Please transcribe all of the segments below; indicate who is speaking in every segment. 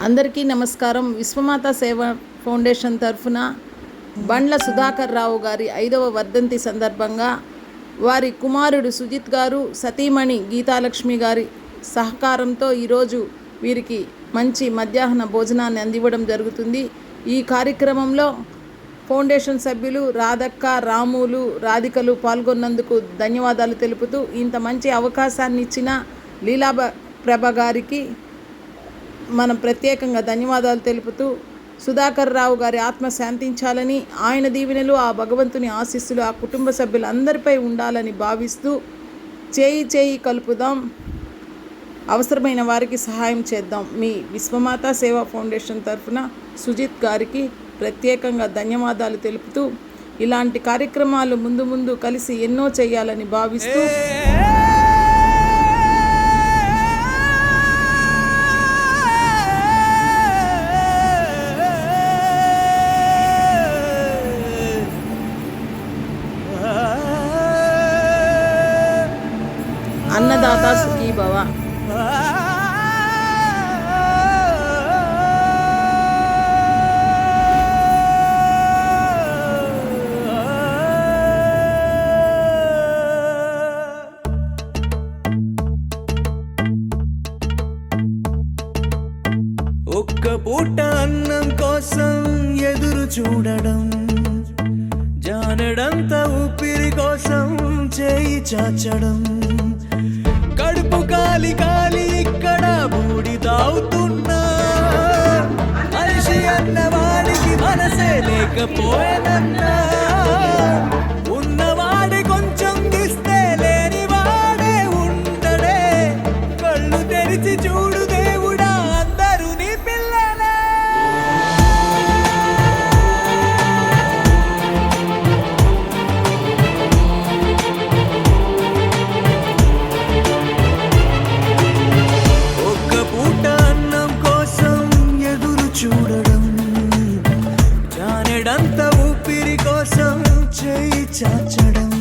Speaker 1: అందరికీ నమస్కారం. విశ్వమాత సేవా ఫౌండేషన్ తరఫున బండ్ల సుధాకర్ రావు గారి 5వ వర్ధంతి సందర్భంగా వారి కుమారుడు సుజిత్ గారు, సతీమణి గీతాలక్ష్మి గారి సహకారంతో ఈరోజు వీరికి మంచి మధ్యాహ్న భోజనాన్ని అందివ్వడం జరుగుతుంది. ఈ కార్యక్రమంలో ఫౌండేషన్ సభ్యులు రాధక్క, రాములు, రాధికలు పాల్గొన్నందుకు ధన్యవాదాలు తెలుపుతూ, ఇంత మంచి అవకాశాన్ని ఇచ్చిన లీలా ప్రభ గారికి మనం ప్రత్యేకంగా ధన్యవాదాలు తెలుపుతూ, సుధాకర్ రావు గారి ఆత్మ శాంతించాలని, ఆయన దీవెనలు, ఆ భగవంతుని ఆశీస్సులు ఆ కుటుంబ సభ్యులందరిపై ఉండాలని భావిస్తూ, చేయి కలుపుదాం, అవసరమైన వారికి సహాయం చేద్దాం. మీ విశ్వమాత సేవా ఫౌండేషన్ తరఫున సుజిత్ గారికి ప్రత్యేకంగా ధన్యవాదాలు తెలుపుతూ, ఇలాంటి కార్యక్రమాలు ముందు కలిసి ఎన్నో చేయాలని భావిస్తూ అన్నదాత సుఖీ భవ.
Speaker 2: ఒక్క పూట అన్నం కోసం ఎదురు చూడడం, జానడంత ఊపిరి కోసం చేయి చాచడం, కడుపు కాలి ఇక్కడ బూడి తాగుతున్నా, మనిషి అన్నవాడికి మనసే లేకపోయేదన్నా, ఉన్నవాడి కొంచెం ఇస్తే లేని వాడే ఉండడే, కళ్ళు తెరిచి చూడు దేవుడా అందరూ నీ పిల్లలే. ఒక్క పూట అన్నం కోసం ఎదురు చూడడం, జానెడంత ఊపిరి కోసం చేయి చాచడం,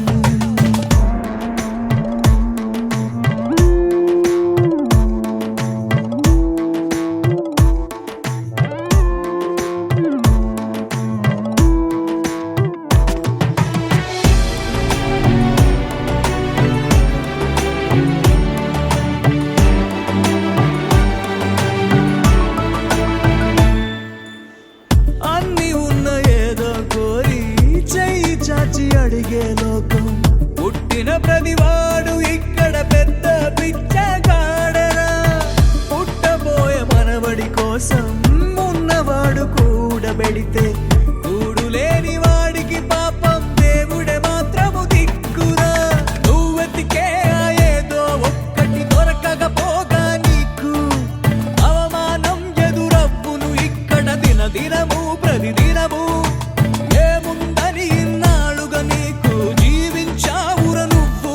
Speaker 2: అన్ని ఉన్న ఏదో కోరి చెయ్యి చాచి అడిగే లోకం, పుట్టిన ప్రతివాడు ఇక్కడ పెద్ద పిచ్చగాడరా, పుట్టబోయే మనవడి కోసం ఉన్నవాడు కూడబెడితే కూడు లేని వాడికి పాపం దేవుడే మాత్రము దిక్కురా, నువ్వెతికే ఏదో ఒక్కటి దొరకకపోగా నీకు అవమానం ఎదురవ్వును ఇక్కడ దినము ప్రతిదినము, ఏముందని ఇన్నాళ్ళుగా నీకు జీవించావుర నువ్వు,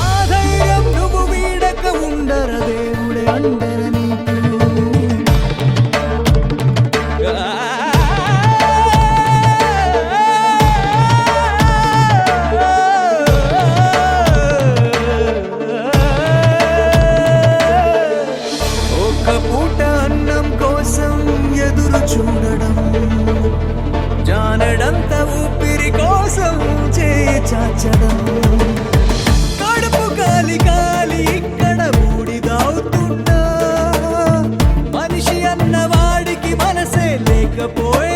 Speaker 2: ఆ ధైర్యం నువ్వు వీడక ఉండర దేవుడే అండర నీకు. ఒక్క పూట అన్నం కోసం ఎదురు చూడడం, జానడంత ఊపిరి కోసం చేయి చాచడం, కడుపు కాలి ఇక్కడ ఊడిదావుతున్నా, మనిషి అన్నవాడికి మనసే లేకపోయే